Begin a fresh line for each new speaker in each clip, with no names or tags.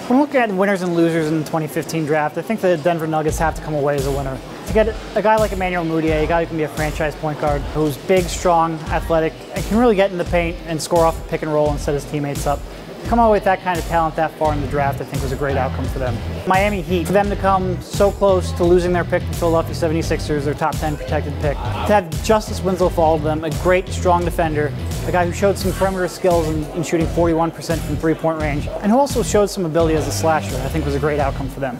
When looking at winners and losers in the 2015 draft, I think the Denver Nuggets have to come away as a winner. To get a guy like Emmanuel Mudiay, a guy who can be a franchise point guard, who's big, strong, athletic, and can really get in the paint and score off a pick and roll and set his teammates up. Come away with that kind of talent that far in the draft, I think was a great outcome for them. Miami Heat, for them to come so close to losing their pick to Philadelphia 76ers, their top 10 protected pick, to have Justice Winslow for all of them, a great, strong defender, a guy who showed some perimeter skills in shooting 41% from three-point range, and who also showed some ability as a slasher, I think was a great outcome for them.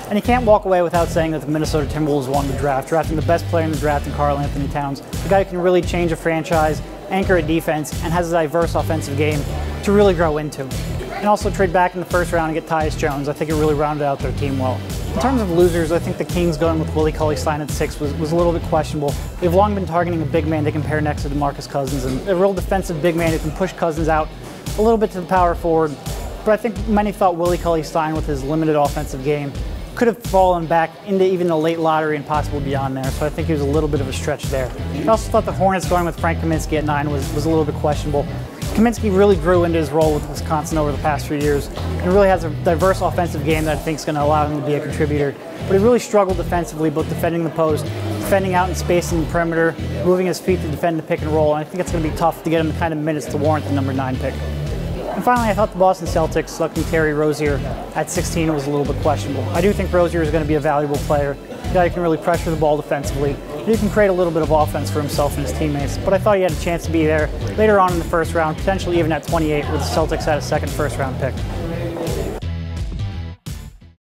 And you can't walk away without saying that the Minnesota Timberwolves won the draft, drafting the best player in the draft in karl-anthonytowns, a guy who can really change a franchise, anchor a defense, and has a diverse offensive game to really grow into. And also trade back in the first round and get Tyus Jones. I think it really rounded out their team well. In terms of losers, I think the Kings going with Cauley-Stein at 6 was a little bit questionable. They've long been targeting a big man they compare next to DeMarcus Cousins, and a real defensive big man who can push Cousins out a little bit to the power forward. But I think many thought Cauley-Stein, with his limited offensive game, could have fallen back into even the late lottery and possibly beyond there, so I think he was a little bit of a stretch there. I also thought the Hornets going with Frank Kaminsky at 9 was a little bit questionable. Kaminsky really grew into his role with Wisconsin over the past few years and really has a diverse offensive game that I think is going to allow him to be a contributor. But he really struggled defensively, both defending the post, defending out in space in the perimeter, moving his feet to defend the pick and roll, and I think it's going to be tough to get him the kind of minutes to warrant the number 9 pick. And finally, I thought the Boston Celtics selecting Terry Rozier at 16 was a little bit questionable. I do think Rozier is going to be a valuable player, a guy who can really pressure the ball defensively. He can create a little bit of offense for himself and his teammates, but I thought he had a chance to be there later on in the first round, potentially even at 28, with the Celtics at a second first-round pick.